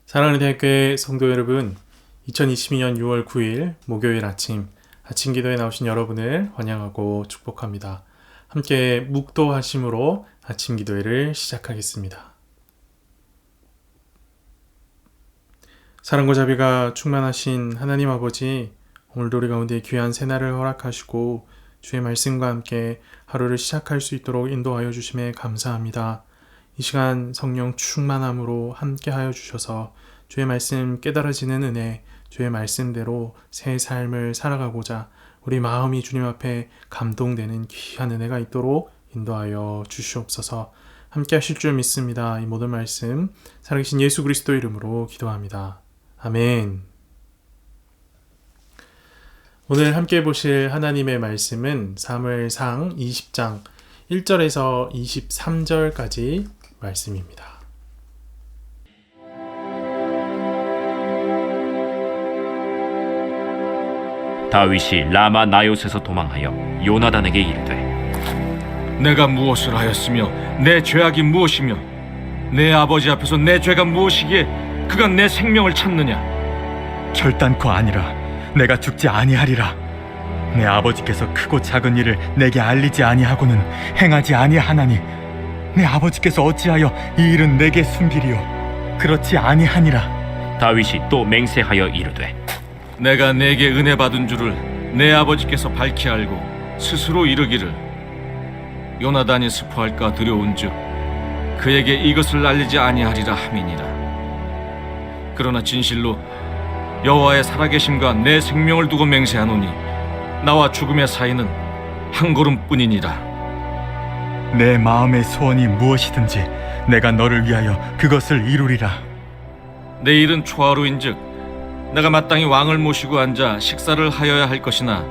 사랑하는 대학교의 성도 여러분, 2022년 6월 9일 목요일 아침 기도에 나오신 여러분을 환영하고 축복합니다. 함께 묵도하심으로 아침 기도회를 시작하겠습니다. 사랑과 자비가 충만하신 하나님 아버지, 오늘도 우리 가운데 귀한 새날을 허락하시고 주의 말씀과 함께 하루를 시작할 수 있도록 인도하여 주심에 감사합니다. 이 시간 성령 충만함으로 함께하여 주셔서 주의 말씀 깨달아지는 은혜, 주의 말씀대로 새 삶을 살아가고자 우리 마음이 주님 앞에 감동되는 귀한 은혜가 있도록 인도하여 주시옵소서. 함께 하실 줄 믿습니다. 이 모든 말씀 살아계신 예수 그리스도 이름으로 기도합니다. 아멘. 오늘 함께 보실 하나님의 말씀은 사무엘상 20장 1절에서 23절까지 말씀입니다. 다윗이 라마 나요스에서 도망하여 요나단에게 이르되 내가 무엇을 하였으며 내 죄악이 무엇이며 내 아버지 앞에서 내 죄가 무엇이기에 그가 내 생명을 찾느냐? 결단코 아니라 내가 죽지 아니하리라. 내 아버지께서 크고 작은 일을 내게 알리지 아니하고는 행하지 아니하나니 내 아버지께서 어찌하여 이 일은 내게 숨기리요? 그렇지 아니하니라. 다윗이 또 맹세하여 이르되 내가 내게 은혜 받은 줄을 내 아버지께서 밝히 알고 스스로 이르기를 요나단이 스포할까 두려운즉 그에게 이것을 알리지 아니하리라 함이니라. 그러나 진실로 여호와의 살아계심과 내 생명을 두고 맹세하노니 나와 죽음의 사이는 한 걸음뿐이니라. 내 마음의 소원이 무엇이든지 내가 너를 위하여 그것을 이루리라. 내일은 초하루인즉 내가 마땅히 왕을 모시고 앉아 식사를 하여야 할 것이나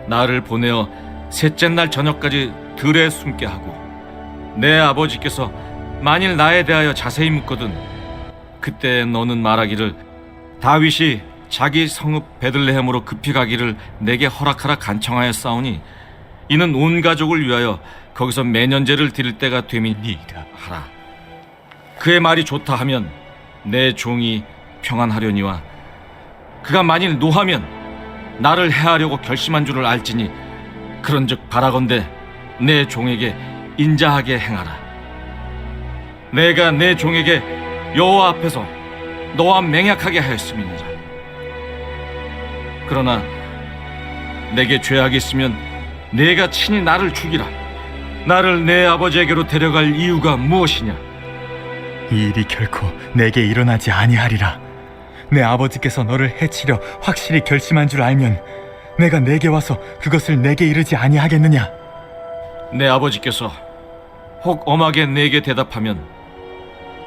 나를 보내어 셋째 날 저녁까지 들에 숨게 하고 내 아버지께서 만일 나에 대하여 자세히 묻거든 그때 너는 말하기를 다윗이 자기 성읍 베들레헴으로 급히 가기를 내게 허락하라 간청하였사오니 이는 온 가족을 위하여 거기서 매년제를 드릴 때가 됨이니이다 하라. 그의 말이 좋다 하면 내 종이 평안하려니와 그가 만일 노하면 나를 해하려고 결심한 줄을 알지니 그런즉 바라건대 내 종에게 인자하게 행하라. 내가 내 종에게 여호와 앞에서 너와 맹약하게 하였음이니라. 그러나 내게 죄악이 있으면 내가 친히 나를 죽이라. 나를 내 아버지에게로 데려갈 이유가 무엇이냐? 이 일이 결코 내게 일어나지 아니하리라. 내 아버지께서 너를 해치려 확실히 결심한 줄 알면 내가 내게 와서 그것을 내게 이르지 아니하겠느냐? 내 아버지께서 혹 엄하게 내게 대답하면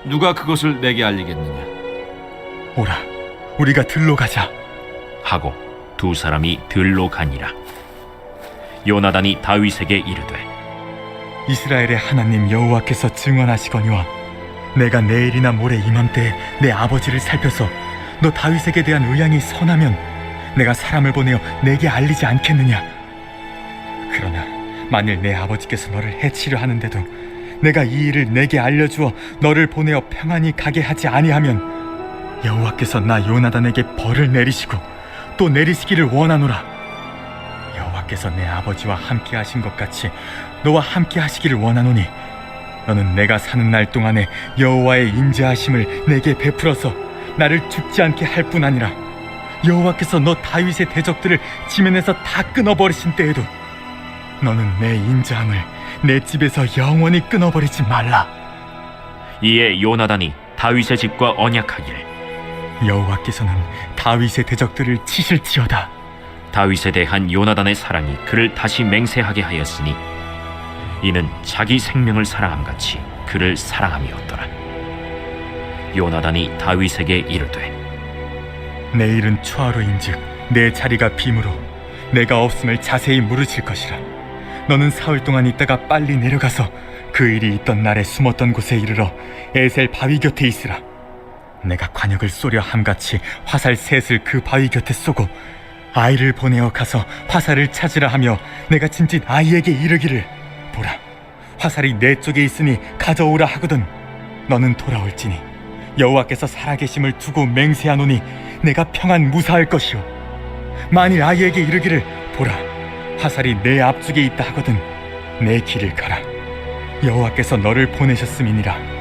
누가 그것을 내게 알리겠느냐? 오라, 우리가 들로 가자. 하고 두 사람이 들로 가니라. 요나단이 다윗에게 이르되 이스라엘의 하나님 여호와께서 증언하시거니와 내가 내일이나 모레 이맘때에 내 아버지를 살펴서 너 다윗에게 대한 의향이 선하면 내가 사람을 보내어 내게 알리지 않겠느냐? 그러나 만일 내 아버지께서 너를 해치려 하는데도 내가 이 일을 내게 알려주어 너를 보내어 평안히 가게 하지 아니하면 여호와께서 나 요나단에게 벌을 내리시고 또 내리시기를 원하노라. 여호와께서 내 아버지와 함께 하신 것 같이 너와 함께 하시기를 원하노니 너는 내가 사는 날 동안에 여호와의 인자하심을 내게 베풀어서 나를 죽지 않게 할 뿐 아니라 여호와께서 너 다윗의 대적들을 지면에서 다 끊어버리신 때에도 너는 내 인자함을 내 집에서 영원히 끊어버리지 말라. 이에 요나단이 다윗의 집과 언약하기를 여호와께서는 다윗의 대적들을 치실지어다. 다윗에 대한 요나단의 사랑이 그를 다시 맹세하게 하였으니 이는 자기 생명을 사랑함같이 그를 사랑함이었더라. 요나단이 다윗에게 이르되 내일은 초하루인즉 내 자리가 빔으로 내가 없음을 자세히 물으실 것이라. 너는 사흘 동안 있다가 빨리 내려가서 그 일이 있던 날에 숨었던 곳에 이르러 에셀 바위 곁에 있으라. 내가 관역을 쏘려 함같이 화살 셋을 그 바위 곁에 쏘고 아이를 보내어 가서 화살을 찾으라 하며 내가 짐짓 아이에게 이르기를 보라, 화살이 내 쪽에 있으니 가져오라 하거든 너는 돌아올지니 여호와께서 살아계심을 두고 맹세하노니 내가 평안 무사할 것이요 만일 아이에게 이르기를 보라, 화살이 내 앞쪽에 있다 하거든 내 길을 가라. 여호와께서 너를 보내셨음이니라.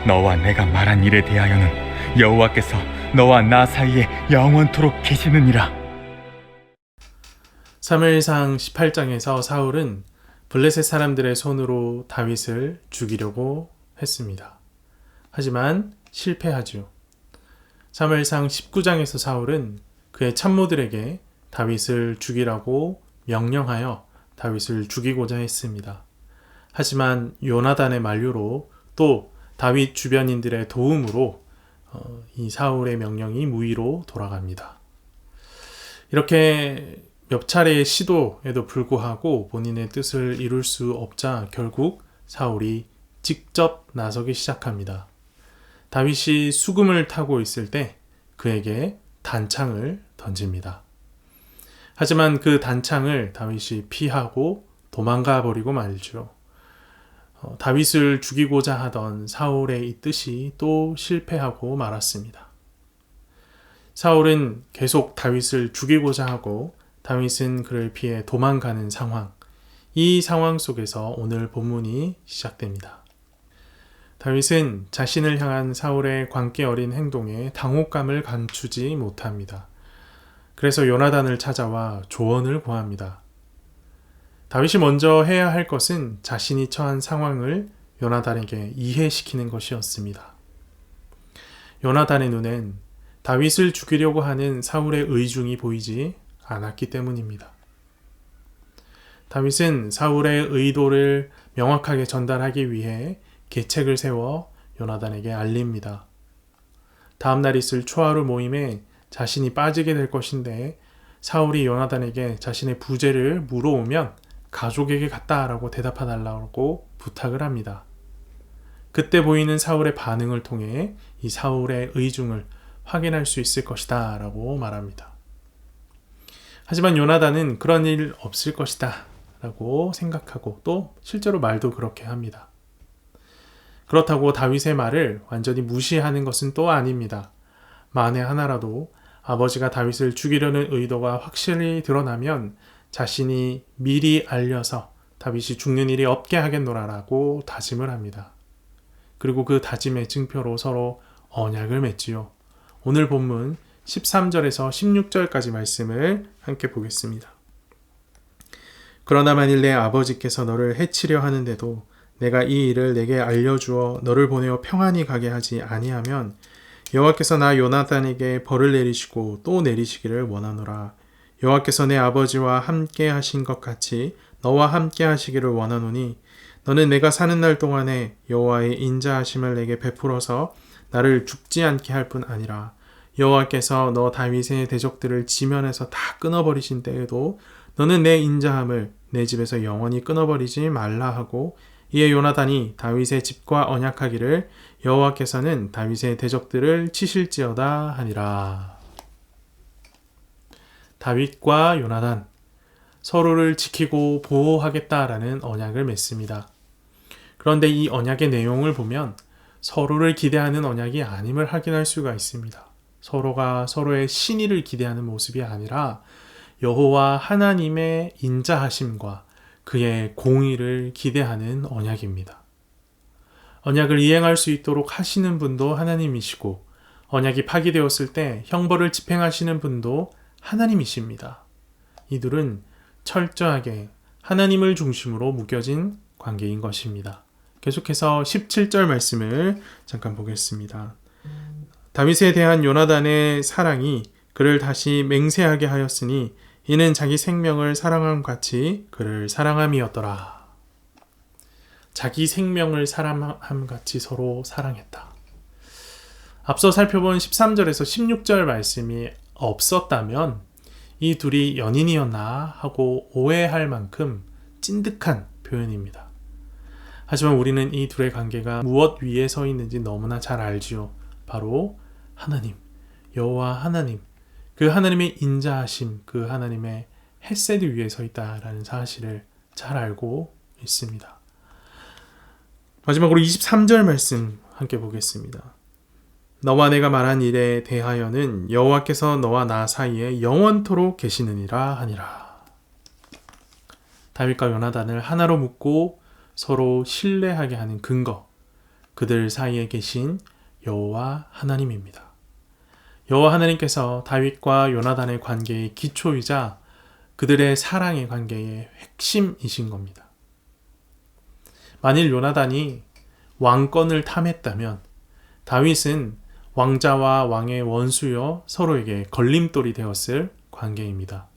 너와 내가 말한 일에 대하여는 여호와께서 너와 나 사이에 영원토록 계시느니라. 사무엘상 18장에서 사울은 블레셋 사람들의 손으로 다윗을 죽이려고 했습니다. 하지만 실패하죠. 사무엘상 19장에서 사울은 그의 참모들에게 다윗을 죽이라고 명령하여 다윗을 죽이고자 했습니다. 하지만 요나단의 만류로 또 다윗 주변인들의 도움으로 이 사울의 명령이 무의로 돌아갑니다. 이렇게 몇 차례의 시도에도 불구하고 본인의 뜻을 이룰 수 없자 결국 사울이 직접 나서기 시작합니다. 다윗이 수금을 타고 있을 때 그에게 단창을 던집니다. 하지만 그 단창을 다윗이 피하고 도망가 버리고 말죠. 다윗을 죽이고자 하던 사울의 이 뜻이 또 실패하고 말았습니다. 사울은 계속 다윗을 죽이고자 하고 다윗은 그를 피해 도망가는 상황, 이 상황 속에서 오늘 본문이 시작됩니다. 다윗은 자신을 향한 사울의 광기 어린 행동에 당혹감을 감추지 못합니다. 그래서 요나단을 찾아와 조언을 구합니다. 다윗이 먼저 해야 할 것은 자신이 처한 상황을 요나단에게 이해시키는 것이었습니다. 요나단의 눈엔 다윗을 죽이려고 하는 사울의 의중이 보이지 않았기 때문입니다. 다윗은 사울의 의도를 명확하게 전달하기 위해 계책을 세워 요나단에게 알립니다. 다음 날 있을 초하루 모임에 자신이 빠지게 될 것인데 사울이 요나단에게 자신의 부재를 물어오면 가족에게 갔다라고 대답해달라고 부탁을 합니다. 그때 보이는 사울의 반응을 통해 이 사울의 의중을 확인할 수 있을 것이다 라고 말합니다. 하지만 요나단은 그런 일 없을 것이다 라고 생각하고 또 실제로 말도 그렇게 합니다. 그렇다고 다윗의 말을 완전히 무시하는 것은 또 아닙니다. 만에 하나라도 아버지가 다윗을 죽이려는 의도가 확실히 드러나면 자신이 미리 알려서 다윗이 죽는 일이 없게 하겠노라라고 다짐을 합니다. 그리고 그 다짐의 증표로 서로 언약을 맺지요. 오늘 본문 13절에서 16절까지 말씀을 함께 보겠습니다. 그러나 만일 내 아버지께서 너를 해치려 하는데도 내가 이 일을 내게 알려주어 너를 보내어 평안히 가게 하지 아니하면 여호와께서 나 요나단에게 벌을 내리시고 또 내리시기를 원하노라. 여호와께서 내 아버지와 함께 하신 것 같이 너와 함께 하시기를 원하노니 너는 내가 사는 날 동안에 여호와의 인자하심을 내게 베풀어서 나를 죽지 않게 할 뿐 아니라 여호와께서 너 다윗의 대적들을 지면에서 다 끊어버리신 때에도 너는 내 인자함을 내 집에서 영원히 끊어버리지 말라 하고 이에 요나단이 다윗의 집과 언약하기를 여호와께서는 다윗의 대적들을 치실지어다 하니라. 다윗과 요나단 서로를 지키고 보호하겠다라는 언약을 맺습니다. 그런데 이 언약의 내용을 보면 서로를 기대하는 언약이 아님을 확인할 수가 있습니다. 서로가 서로의 신의를 기대하는 모습이 아니라 여호와 하나님의 인자하심과 그의 공의를 기대하는 언약입니다. 언약을 이행할 수 있도록 하시는 분도 하나님이시고 언약이 파기되었을 때 형벌을 집행하시는 분도 하나님이십니다. 이 둘은 철저하게 하나님을 중심으로 묶여진 관계인 것입니다. 계속해서 17절 말씀을 잠깐 보겠습니다. 다윗에 대한 요나단의 사랑이 그를 다시 맹세하게 하였으니 이는 자기 생명을 사랑함 같이 그를 사랑함이었더라. 자기 생명을 사랑함 같이 서로 사랑했다. 앞서 살펴본 13절에서 16절 말씀이 없었다면 이 둘이 연인이었나 하고 오해할 만큼 찐득한 표현입니다. 하지만 우리는 이 둘의 관계가 무엇 위에 서 있는지 너무나 잘 알지요. 바로 하나님, 여호와 하나님, 그 하나님의 인자하심, 그 하나님의 헷세드 위에 서 있다라는 사실을 잘 알고 있습니다. 마지막으로 23절 말씀 함께 보겠습니다. 너와 내가 말한 일에 대하여는 여호와께서 너와 나 사이에 영원토록 계시느니라 하니라. 다윗과 요나단을 하나로 묶고 서로 신뢰하게 하는 근거, 그들 사이에 계신 여호와 하나님입니다. 여호와 하나님께서 다윗과 요나단의 관계의 기초이자 그들의 사랑의 관계의 핵심이신 겁니다. 만일 요나단이 왕권을 탐했다면 다윗은 왕자와 왕의 원수여 서로에게 걸림돌이 되었을 관계입니다.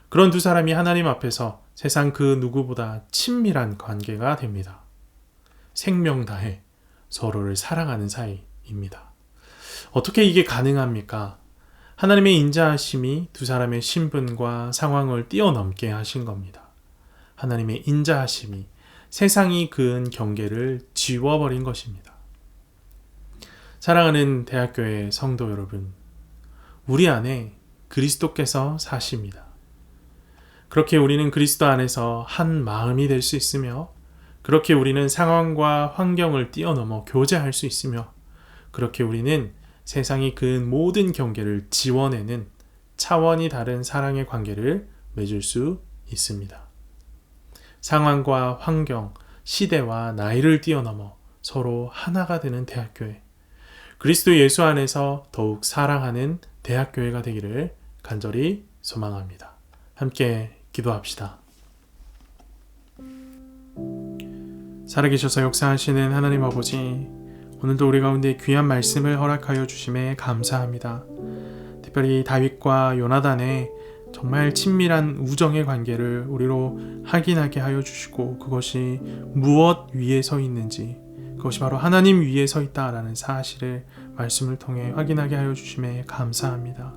그런 두 사람이 하나님 앞에서 세상 그 누구보다 친밀한 관계가 됩니다. 생명 다해 서로를 사랑하는 사이입니다. 어떻게 이게 가능합니까? 하나님의 인자하심이 두 사람의 신분과 상황을 뛰어넘게 하신 겁니다. 하나님의 인자하심이 세상이 그은 경계를 지워버린 것입니다. 사랑하는 대학교의 성도 여러분, 우리 안에 그리스도께서 사십니다. 그렇게 우리는 그리스도 안에서 한 마음이 될 수 있으며, 그렇게 우리는 상황과 환경을 뛰어넘어 교제할 수 있으며, 그렇게 우리는 세상이 그은 모든 경계를 지워내는 차원이 다른 사랑의 관계를 맺을 수 있습니다. 상황과 환경, 시대와 나이를 뛰어넘어 서로 하나가 되는 대학교회, 그리스도 예수 안에서 더욱 사랑하는 대학교회가 되기를 간절히 소망합니다. 함께 기도합시다. 살아계셔서 역사하시는 하나님 아버지, 오늘도 우리 가운데 귀한 말씀을 허락하여 주심에 감사합니다. 특별히 다윗과 요나단의 정말 친밀한 우정의 관계를 우리로 확인하게 하여 주시고, 그것이 무엇 위에 서 있는지, 그것이 바로 하나님 위에 서 있다라는 사실을 말씀을 통해 확인하게 하여 주심에 감사합니다.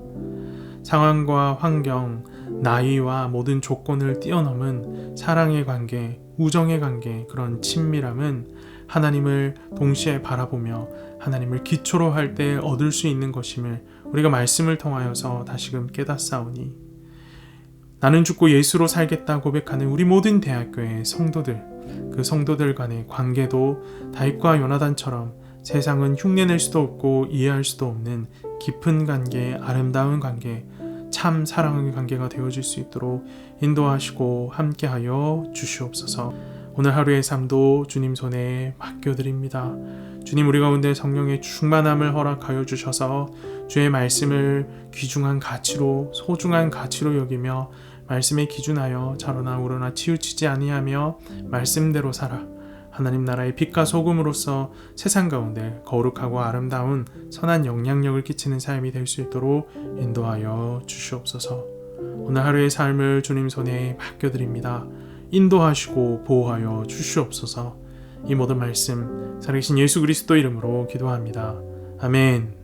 상황과 환경, 나이와 모든 조건을 뛰어넘은 사랑의 관계, 우정의 관계, 그런 친밀함은 하나님을 동시에 바라보며 하나님을 기초로 할 때 얻을 수 있는 것임을 우리가 말씀을 통하여서 다시금 깨닫사오니, 나는 죽고 예수로 살겠다 고백하는 우리 모든 대학교의 성도들, 그 성도들 간의 관계도 다윗과 요나단처럼 세상은 흉내낼 수도 없고 이해할 수도 없는 깊은 관계, 아름다운 관계, 참 사랑의 관계가 되어질 수 있도록 인도하시고 함께하여 주시옵소서. 오늘 하루의 삶도 주님 손에 맡겨드립니다. 주님, 우리 가운데 성령의 충만함을 허락하여 주셔서 주의 말씀을 귀중한 가치로, 소중한 가치로 여기며 말씀에 기준하여 자로나 우러나 치우치지 아니하며 말씀대로 살아 하나님 나라의 빛과 소금으로서 세상 가운데 거룩하고 아름다운 선한 영향력을 끼치는 삶이 될 수 있도록 인도하여 주시옵소서. 오늘 하루의 삶을 주님 손에 맡겨드립니다. 인도하시고 보호하여 주시옵소서. 이 모든 말씀 살아계신 예수 그리스도 이름으로 기도합니다. 아멘.